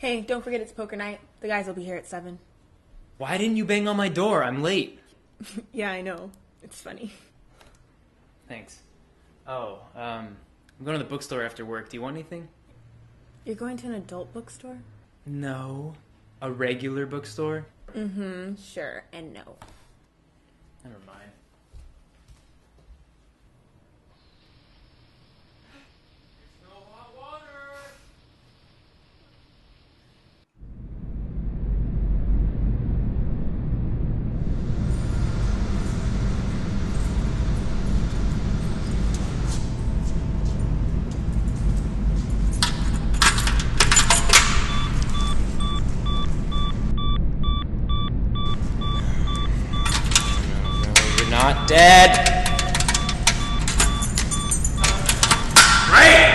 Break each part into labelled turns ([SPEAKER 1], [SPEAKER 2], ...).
[SPEAKER 1] Hey, don't forget it's poker night. The guys will be here at 7.
[SPEAKER 2] Why didn't you bang on my door? I'm late.
[SPEAKER 1] Yeah, I know. It's funny.
[SPEAKER 2] Thanks. Oh, I'm going to the bookstore after work. Do you want anything?
[SPEAKER 1] You're going to an adult bookstore?
[SPEAKER 2] No. A regular bookstore?
[SPEAKER 1] Mm-hmm, sure, and no.
[SPEAKER 2] Never mind. No hot water! Not dead. Right.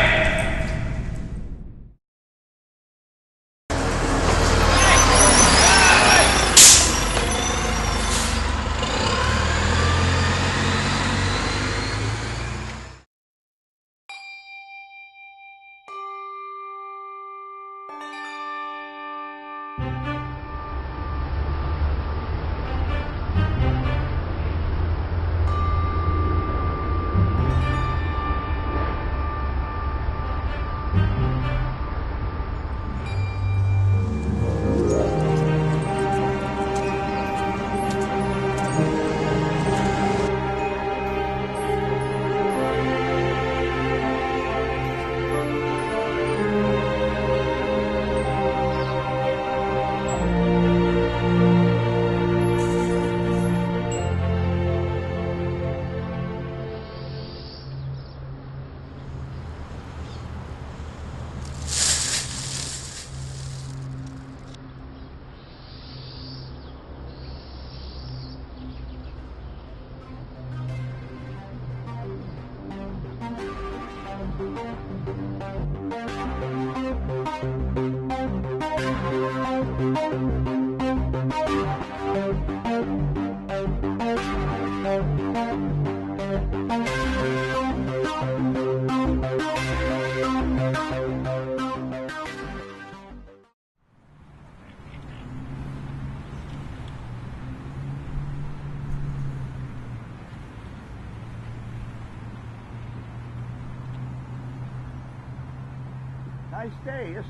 [SPEAKER 3] Nice day, isn't it?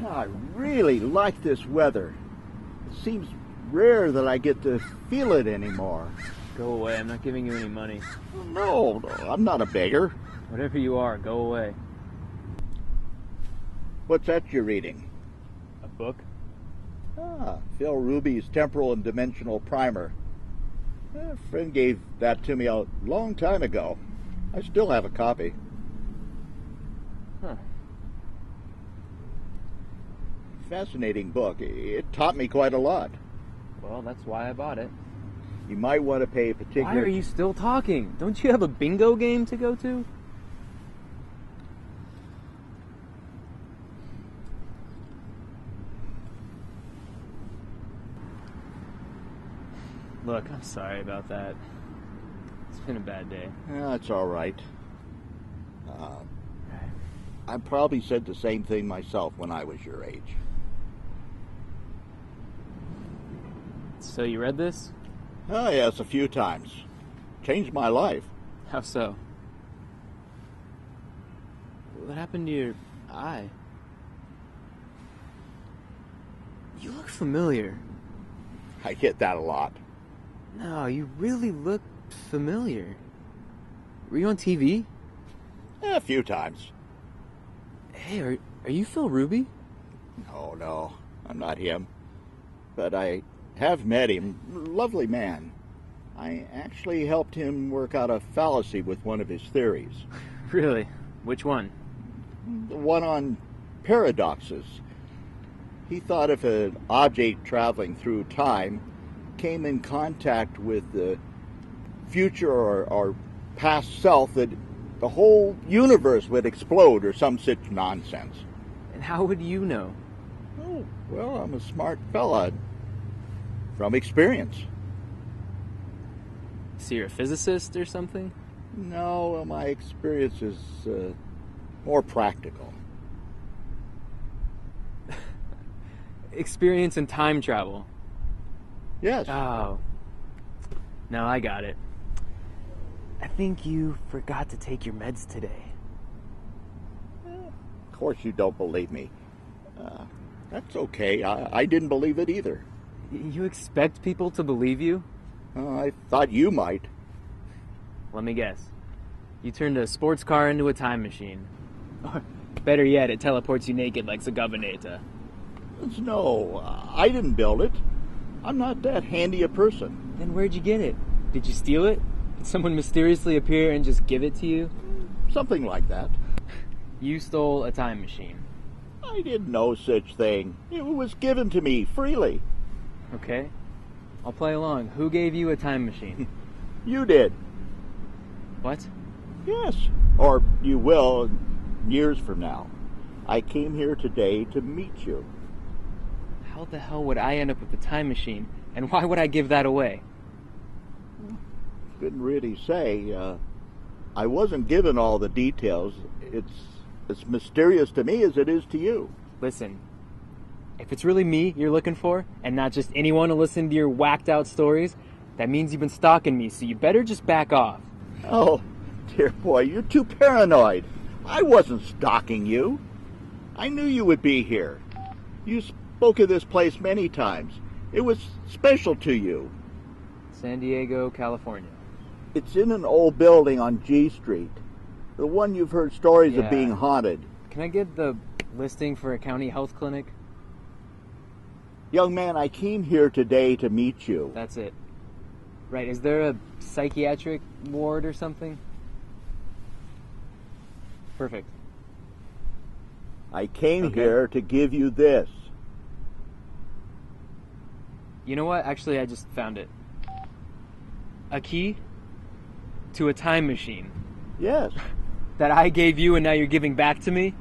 [SPEAKER 3] I really like this weather. It seems rare that I get to feel it anymore.
[SPEAKER 4] Go away, I'm not giving you any money.
[SPEAKER 3] No, I'm not a beggar.
[SPEAKER 4] Whatever you are, go away.
[SPEAKER 3] What's that you're reading?
[SPEAKER 4] A book?
[SPEAKER 3] Phil Ruby's Temporal and Dimensional Primer. A friend gave that to me a long time ago. I still have a copy.
[SPEAKER 4] Huh.
[SPEAKER 3] Fascinating book. It taught me quite a lot.
[SPEAKER 4] Well, that's why I bought it.
[SPEAKER 3] You might want to pay particular...
[SPEAKER 4] Why are you still talking? Don't you have a bingo game to go to? Look, I'm sorry about that. It's been a bad day.
[SPEAKER 3] Yeah, it's all right. I probably said the same thing myself when I was your age.
[SPEAKER 4] So you read this?
[SPEAKER 3] Oh, yes, a few times. Changed my life.
[SPEAKER 4] How so? What happened to your eye? You look familiar.
[SPEAKER 3] I get that a lot.
[SPEAKER 4] No, you really look familiar. Were you on TV?
[SPEAKER 3] A few times.
[SPEAKER 4] Hey, are you Phil Ruby?
[SPEAKER 3] No, I'm not him. But I have met him. Lovely man. I actually helped him work out a fallacy with one of his theories.
[SPEAKER 4] Really? Which one?
[SPEAKER 3] The one on paradoxes. He thought if an object traveling through time came in contact with the future or past self, that the whole universe would explode or some such nonsense.
[SPEAKER 4] And how would you know?
[SPEAKER 3] Oh, well, I'm a smart fella. From experience.
[SPEAKER 4] So you're a physicist or something?
[SPEAKER 3] No, my experience is more practical.
[SPEAKER 4] Experience in time travel.
[SPEAKER 3] Yes.
[SPEAKER 4] Oh. No, I got it. I think you forgot to take your meds today.
[SPEAKER 3] Of course you don't believe me. That's okay. I didn't believe it either.
[SPEAKER 4] You expect people to believe you?
[SPEAKER 3] I thought you might.
[SPEAKER 4] Let me guess. You turned a sports car into a time machine. Or better yet, it teleports you naked like Zagavaneta.
[SPEAKER 3] No, I didn't build it. I'm not that handy a person.
[SPEAKER 4] Then where'd you get it? Did you steal it? Did someone mysteriously appear and just give it to you?
[SPEAKER 3] Something like that.
[SPEAKER 4] You stole a time machine.
[SPEAKER 3] I did no such thing. It was given to me freely.
[SPEAKER 4] Okay. I'll play along. Who gave you a time machine?
[SPEAKER 3] You did.
[SPEAKER 4] What?
[SPEAKER 3] Yes. Or you will years from now. I came here today to meet you.
[SPEAKER 4] How the hell would I end up with the time machine? And why would I give that away?
[SPEAKER 3] Couldn't really say. I wasn't given all the details. It's as mysterious to me as it is to you.
[SPEAKER 4] Listen, if it's really me you're looking for, and not just anyone to listen to your whacked out stories, that means you've been stalking me, so you better just back off.
[SPEAKER 3] Oh, dear boy, you're too paranoid. I wasn't stalking you. I knew you would be here. You spoke of this place many times. It was special to you.
[SPEAKER 4] San Diego, California.
[SPEAKER 3] It's in an old building on G Street. The one you've heard stories of
[SPEAKER 4] Yeah.
[SPEAKER 3] being haunted.
[SPEAKER 4] Can I get the listing for a county health clinic?
[SPEAKER 3] Young man, I came here today to meet you.
[SPEAKER 4] That's it. Right, is there a psychiatric ward or something? Perfect.
[SPEAKER 3] I came
[SPEAKER 4] Okay.
[SPEAKER 3] here to give you this.
[SPEAKER 4] You know what? Actually, I just found it. A key to a time machine
[SPEAKER 3] Yes.
[SPEAKER 4] that I gave you and now you're giving back to me?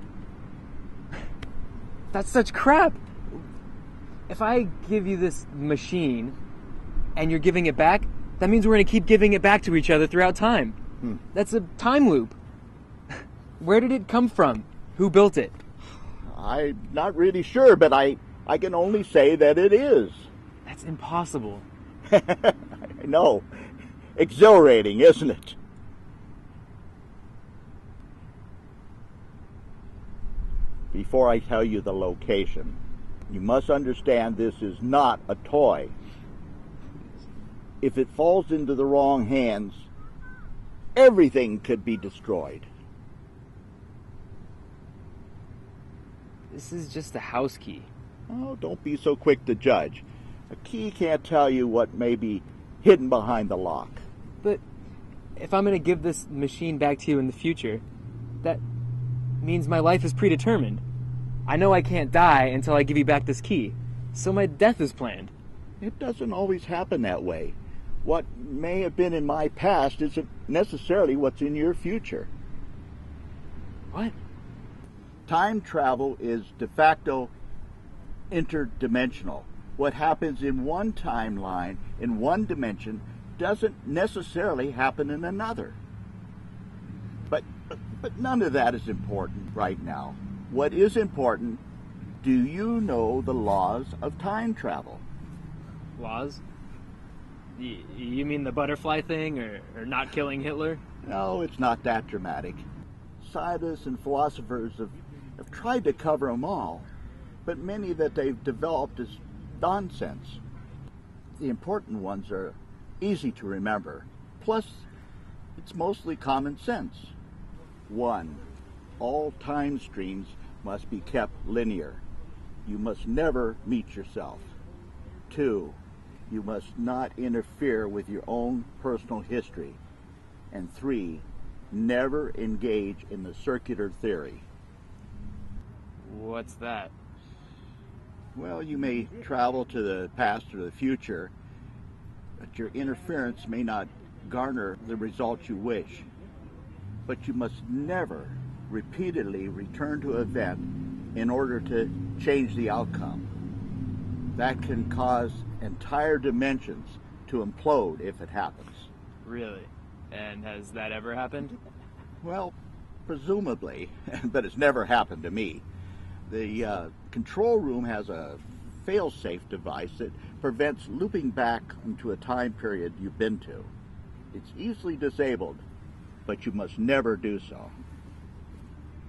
[SPEAKER 4] That's such crap. If I give you this machine and you're giving it back, that means we're going to keep giving it back to each other throughout time. That's a time loop. Where did it come from? Who built it?
[SPEAKER 3] I'm not really sure, but I can only say that it is.
[SPEAKER 4] That's impossible.
[SPEAKER 3] I know. Exhilarating, isn't it? Before I tell you the location, you must understand this is not a toy. If it falls into the wrong hands, everything could be destroyed.
[SPEAKER 4] This is just a house key.
[SPEAKER 3] Oh, don't be so quick to judge. A key can't tell you what may be hidden behind the lock.
[SPEAKER 4] But if I'm going to give this machine back to you in the future, that means my life is predetermined. I know I can't die until I give you back this key, so my death is planned.
[SPEAKER 3] It doesn't always happen that way. What may have been in my past isn't necessarily what's in your future.
[SPEAKER 4] What?
[SPEAKER 3] Time travel is de facto interdimensional. What happens in one timeline, in one dimension, doesn't necessarily happen in another. But none of that is important right now. What is important, do you know the laws of time travel?
[SPEAKER 4] Laws? You mean the butterfly thing, or not killing Hitler?
[SPEAKER 3] No, it's not that dramatic. Scientists and philosophers have tried to cover them all, but many that they've developed is nonsense. The important ones are easy to remember. Plus, it's mostly common sense. 1. All time streams must be kept linear. You must never meet yourself. 2. You must not interfere with your own personal history. And 3. Never engage in the circular theory.
[SPEAKER 4] What's that?
[SPEAKER 3] Well, you may travel to the past or the future, but your interference may not garner the results you wish. But you must never repeatedly return to an event in order to change the outcome. That can cause entire dimensions to implode if it happens.
[SPEAKER 4] Really? And has that ever happened?
[SPEAKER 3] Well, presumably, but it's never happened to me. The control room has a fail-safe device that prevents looping back into a time period you've been to. It's easily disabled, but you must never do so.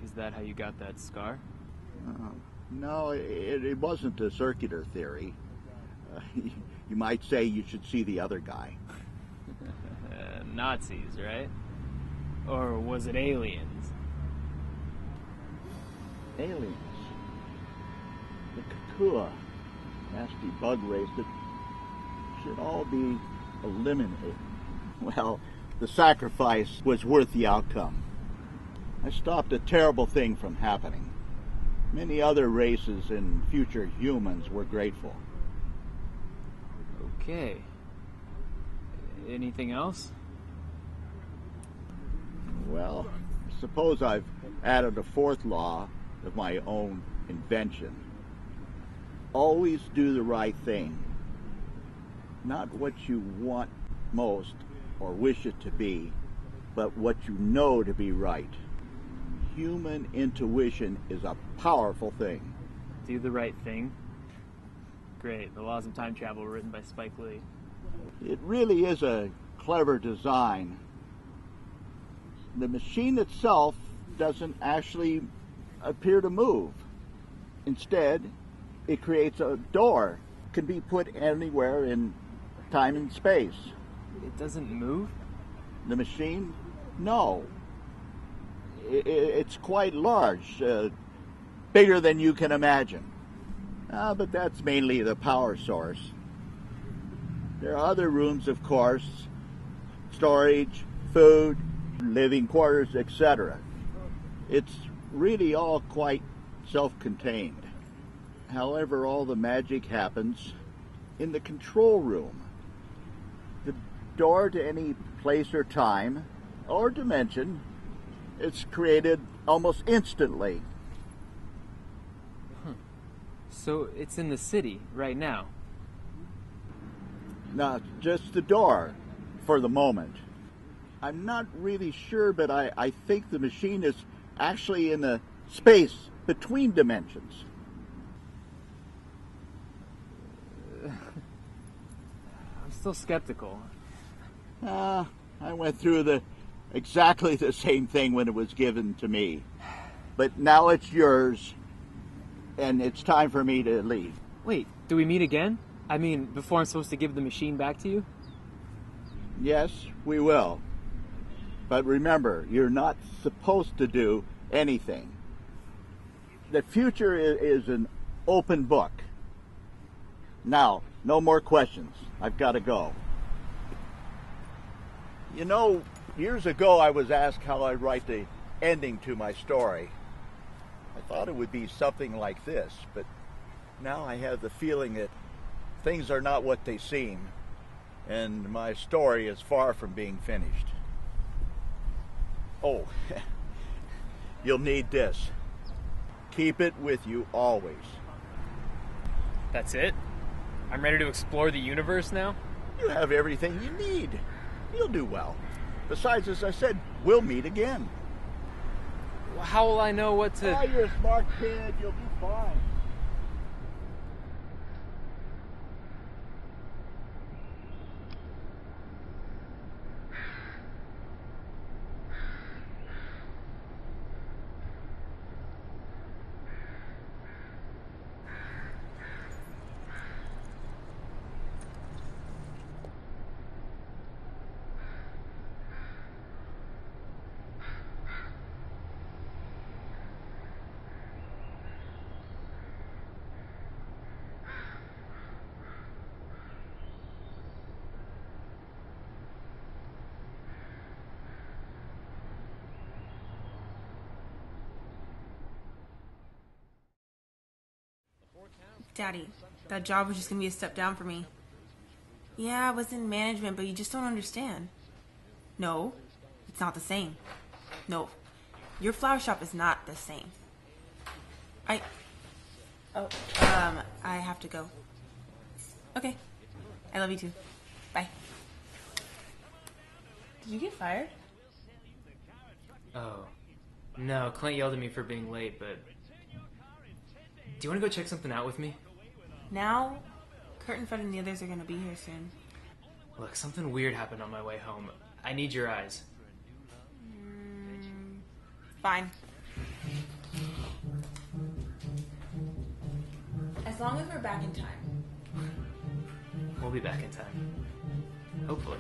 [SPEAKER 4] Is that how you got that scar?
[SPEAKER 3] No, it wasn't a circular theory. You might say you should see the other guy.
[SPEAKER 4] Nazis, right? Or was it aliens?
[SPEAKER 3] Aliens. The Kakua, nasty bug race that should all be eliminated. Well, the sacrifice was worth the outcome. I stopped a terrible thing from happening. Many other races and future humans were grateful.
[SPEAKER 4] Okay. Anything else?
[SPEAKER 3] Well, I suppose I've added a fourth law of my own invention. Always do the right thing. Not what you want most or wish it to be, but what you know to be right. Human intuition is a powerful thing.
[SPEAKER 4] Do the right thing? Great. The laws of time travel were written by Spike Lee.
[SPEAKER 3] It really is a clever design. The machine itself doesn't actually appear to move. Instead, it creates a door. It can be put anywhere in time and space.
[SPEAKER 4] It doesn't move?
[SPEAKER 3] The machine? No. It's quite large, bigger than you can imagine. But that's mainly the power source. There are other rooms, of course, storage, food, living quarters, etc. It's really all quite self-contained. However, all the magic happens in the control room. The door to any place or time or dimension is created almost instantly.
[SPEAKER 4] So it's in the city right now?
[SPEAKER 3] Now, just the door for the moment. I'm not really sure, but I think the machine is actually in the space between dimensions.
[SPEAKER 4] I'm still skeptical.
[SPEAKER 3] I went through exactly the same thing when it was given to me. But now it's yours, and it's time for me to leave.
[SPEAKER 4] Wait, do we meet again? I mean, before I'm supposed to give the machine back to you?
[SPEAKER 3] Yes, we will. But remember, you're not supposed to do anything. The future is an open book. Now, no more questions. I've got to go. You know, years ago I was asked how I'd write the ending to my story. I thought it would be something like this, but now I have the feeling that things are not what they seem, and my story is far from being finished. Oh, you'll need this. Keep it with you always.
[SPEAKER 4] That's it? I'm ready to explore the universe now?
[SPEAKER 3] You have everything you need. You'll do well. Besides, as I said, we'll meet again.
[SPEAKER 4] How will I know what to...
[SPEAKER 3] Oh, you're a smart kid. You'll be fine.
[SPEAKER 1] Daddy, that job was just gonna be a step down for me. Yeah, I was in management, but you just don't understand. No, it's not the same. No, your flower shop is not the same. I have to go. Okay, I love you too. Bye. Did you get fired?
[SPEAKER 2] Oh. No, Clint yelled at me for being late, but... Do you want to go check something out with me?
[SPEAKER 1] Now, Kurt and Fred and the others are gonna be here soon.
[SPEAKER 2] Look, something weird happened on my way home. I need your eyes.
[SPEAKER 1] Fine. As long as we're back in time.
[SPEAKER 2] We'll be back in time. Hopefully.